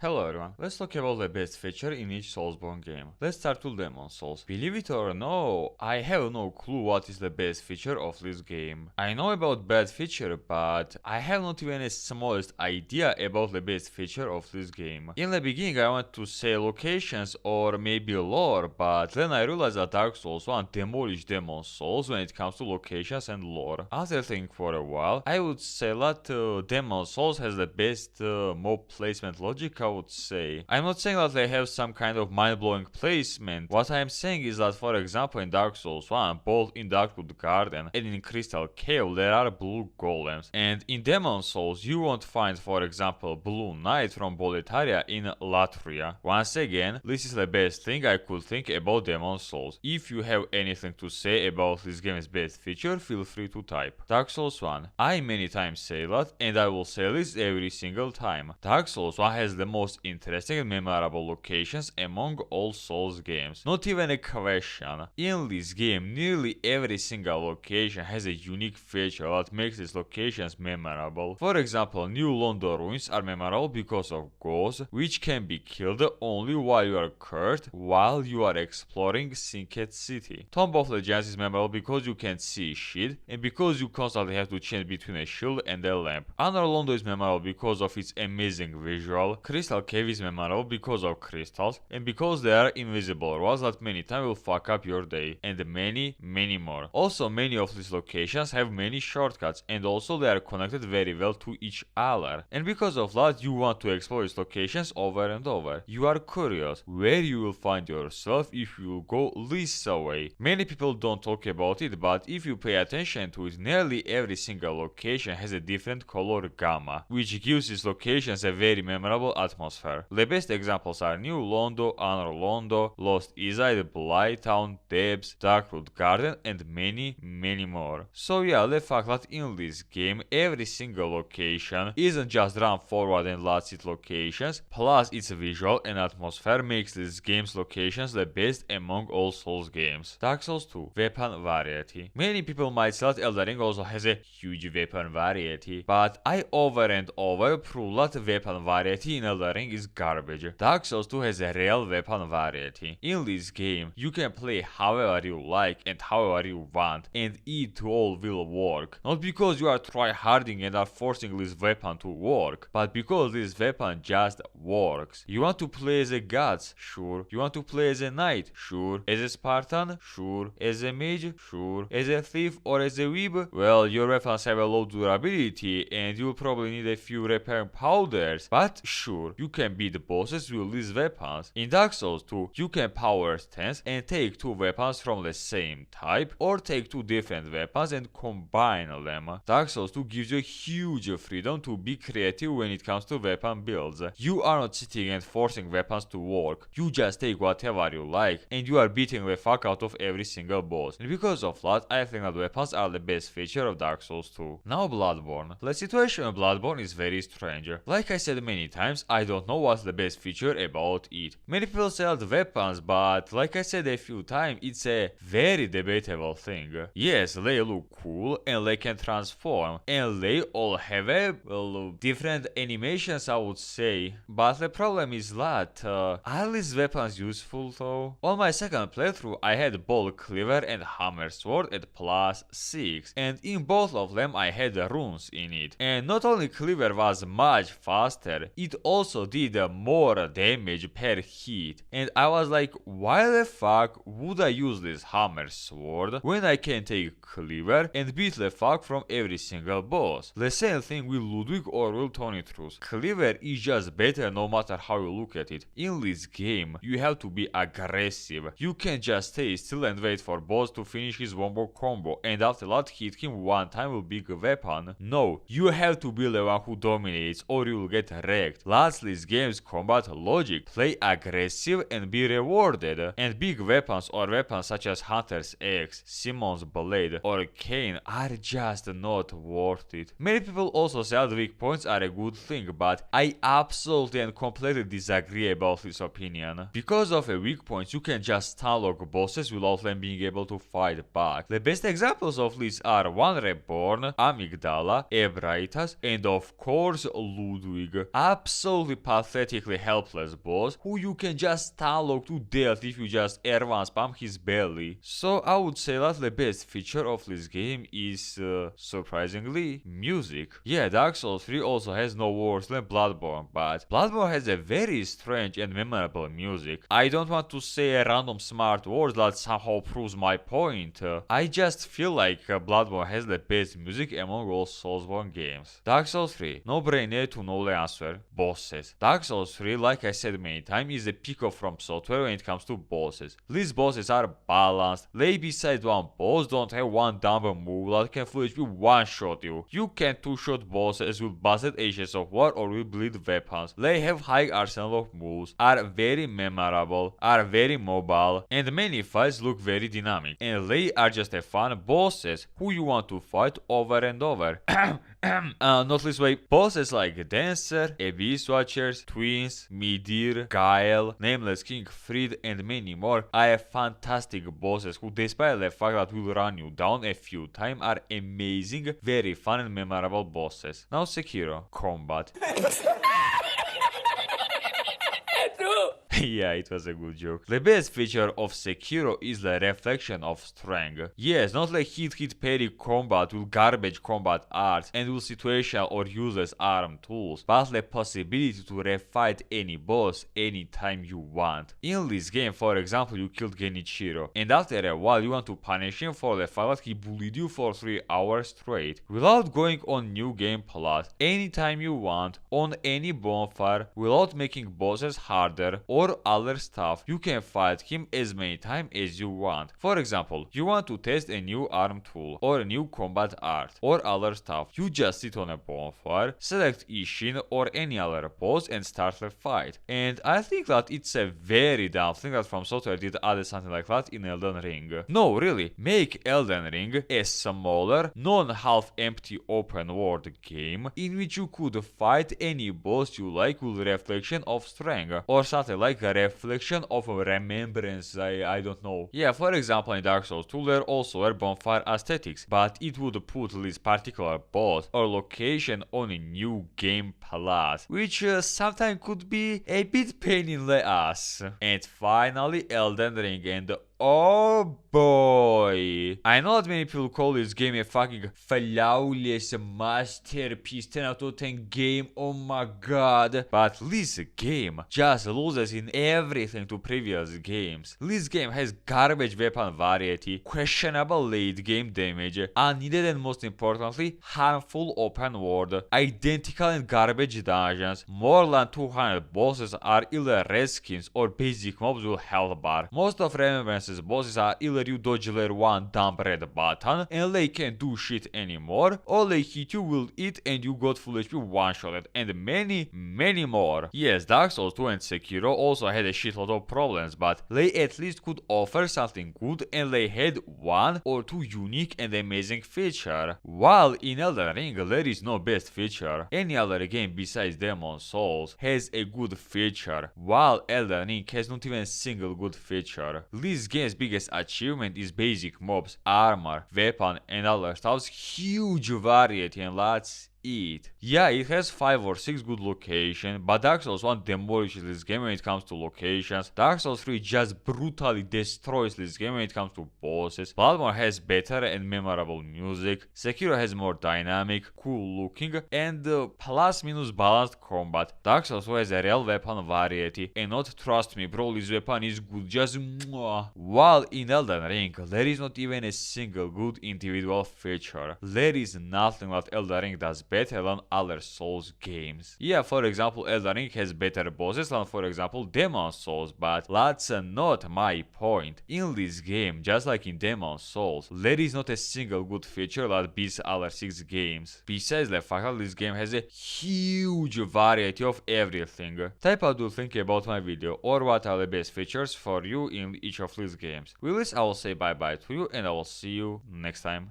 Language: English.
Hello everyone, let's talk about the best feature in each Soulsborne game. Let's start with Demon Souls. Believe it or no, I have no clue what is the best feature of this game. I know about bad feature, but I have not even a smallest idea about the best feature of this game. In the beginning I want to say locations or maybe lore, but then I realized that Dark Souls 1 demolished Demon Souls when it comes to locations and lore. After thinking for a while, I would say that Demon Souls has the best mob placement logic, I would say. I'm not saying that they have some kind of mind-blowing placement. What I'm saying is that, for example, in Dark Souls 1, both in Darkwood Garden and in Crystal Cave, there are blue golems. And in Demon Souls, you won't find, for example, Blue Knight from Boletaria in Latria. Once again, this is the best thing I could think about Demon Souls. If you have anything to say about this game's best feature, feel free to type. Dark Souls 1. I many times say that, and I will say this every single time. Dark Souls 1 has the most interesting and memorable locations among all Souls games. Not even a question. In this game, nearly every single location has a unique feature that makes these locations memorable. For example, New London ruins are memorable because of ghosts, which can be killed only while you are cursed while you are exploring Sinket City. Tomb of Legends is memorable because you can see shit, and because you constantly have to change between a shield and a lamp. Anor Londo is memorable because of its amazing visual. Crystal Cave is memorable because of crystals, and because there are invisible walls that many times will fuck up your day, and many more. Also, many of these locations have many shortcuts, and also they are connected very well to each other. And because of that, you want to explore these locations over and over. You are curious where you will find yourself if you will go this way. Many people don't talk about it, but if you pay attention to it, nearly every single location has a different color gamma, which gives these locations a very memorable atmosphere. The best examples are New Londo, Anor Londo, Lost Izide, Blighttown, Debs, Darkwood Garden, and many more. So yeah, the fact that in this game every single location isn't just run forward and lots its locations, plus its visual and atmosphere makes this game's locations the best among all Souls games. Dark Souls 2. Weapon variety. Many people might say that Elden Ring also has a huge weapon variety, but I over and over prove that weapon variety in Elden Ring is garbage. Dark Souls 2 has a real weapon variety. In this game, you can play however you like and however you want, and it all will work. Not because you are tryharding and are forcing this weapon to work, but because this weapon just works. You want to play as a gods? Sure. You want to play as a knight? Sure. As a Spartan? Sure. As a mage? Sure. As a thief or as a weeb? Well, your weapons have a low durability and you'll probably need a few repair powders, but sure, you can beat the bosses with these weapons. In Dark Souls 2, you can power stance and take two weapons from the same type, or take two different weapons and combine them. Dark Souls 2 gives you a huge freedom to be creative when it comes to weapon builds. You are not sitting and forcing weapons to work, you just take whatever you like, and you are beating the fuck out of every single boss. And because of that, I think that weapons are the best feature of Dark Souls 2. Now Bloodborne. The situation of Bloodborne is very strange. Like I said many times, I don't know what's the best feature about it. Many people say the weapons, but like I said a few times, it's a very debatable thing. Yes, they look cool and they can transform, and they all have a different animations, I would say. But the problem is that are these weapons useful though? On my second playthrough, I had bolt cleaver and hammer sword at +6, and in both of them I had runes in it. And not only cleaver was much faster, it also did more damage per hit. And I was like, why the fuck would I use this hammer sword when I can take cleaver and beat the fuck from every single boss? The same thing with Ludwig or with Tony Truth. Cleaver is just better no matter how you look at it. In this game, you have to be aggressive. You can't just stay still and wait for boss to finish his wombo combo and after that hit him one time with big weapon. No, you have to be the one who dominates or you will get wrecked. Lastly, this game's combat logic: play aggressive and be rewarded. And big weapons or weapons such as Hunter's Axe, Simon's Blade or Cane are just not worth it. Many people also say that weak points are a good thing, but I absolutely and completely disagree about this opinion. Because of a weak point, you can just stunlock bosses without them being able to fight back. The best examples of this are One Reborn, Amygdala, Ebraitas, and of course Ludwig. Absolutely probably pathetically helpless boss who you can just stunlock to death if you just R1 spam his belly. So I would say that the best feature of this game is, surprisingly, music. Yeah, Dark Souls 3 also has no worse than Bloodborne, but Bloodborne has a very strange and memorable music. I don't want to say a random smart word that somehow proves my point. I just feel like Bloodborne has the best music among all Soulsborne games. Dark Souls 3, no brainer to know the answer, bosses. Dark Souls 3, like I said many times, is a pick up from software when it comes to bosses. These bosses are balanced, they besides one boss don't have one dumb move that can full HP one-shot you. You can two-shot bosses with busted Ashes of War or with bleed weapons. They have high arsenal of moves, are very memorable, are very mobile, and many fights look very dynamic. And they are just a fun bosses who you want to fight over and over. Not least way, bosses like Dancer, Abyss Watchers, Twins, Midir, Guile, Nameless King, Fried, and many more are fantastic bosses who, despite the fact that will run you down a few times, are amazing, very fun and memorable bosses. Now Sekiro, combat. Yeah, it was a good joke. The best feature of Sekiro is the reflection of strength. Yes, not like hit parry combat with garbage combat arts and with situational or useless arm tools, but the possibility to refight any boss anytime you want. In this game, for example, you killed Genichiro, and after a while you want to punish him for the fact that he bullied you for 3 hours straight, without going on new game plus, anytime you want, on any bonfire, without making bosses harder or other stuff. You can fight him as many times as you want. For example, you want to test a new arm tool or a new combat art or other stuff. You just sit on a bonfire, select Ishin or any other boss and start the fight. And I think that it's a very dumb thing that From Software did add something like that in Elden Ring. No, really, make Elden Ring a smaller, non-half empty open world game in which you could fight any boss you like with reflection of strength or something like a reflection of remembrance. I don't know. Yeah, for example, in Dark Souls 2 there also were bonfire aesthetics, but it would put this particular boss or location on a new game plus, which sometimes could be a bit pain in the ass. And finally, Elden Ring, and oh boy! I know that many people call this game a fucking flawless masterpiece, 10 out of 10 game, oh my god. But this game just loses in everything to previous games. This game has garbage weapon variety, questionable late game damage, unneeded and most importantly, harmful open world, identical and garbage dungeons, more than 200 bosses are either red skins or basic mobs with health bar. Most of Remembrance's bosses are either you dodge their one dumb red button and they can't do shit anymore, or they hit you with it and you got full HP one-shotted, and many more. Yes, Dark Souls 2 and Sekiro also had a shitload of problems, but they at least could offer something good and they had one or two unique and amazing features. While in Elden Ring there is no best feature. Any other game besides Demon's Souls has a good feature, while Elden Ring has not even a single good feature. This game's biggest achievement is basic mobs, armor, weapon and other stuff's huge variety, and that's it. Yeah, it has 5 or 6 good locations, but Dark Souls 1 demolishes this game when it comes to locations. Dark Souls 3 just brutally destroys this game when it comes to bosses. Bloodborne has better and memorable music. Sekiro has more dynamic, cool looking, and plus minus balanced combat. Dark Souls 2 has a real weapon variety, and not, trust me bro, this weapon is good, just mwah. While in Elden Ring, there is not even a single good individual feature. There is nothing that Elden Ring does better than other Souls games. Yeah, for example, Elden Ring has better bosses than, for example, Demon's Souls, but that's not my point. In this game, just like in Demon's Souls, there is not a single good feature that beats other 6 games. Besides the fact that this game has a huge variety of everything. Type out what you think about my video, or what are the best features for you in each of these games. With this, I will say bye bye to you and I will see you next time.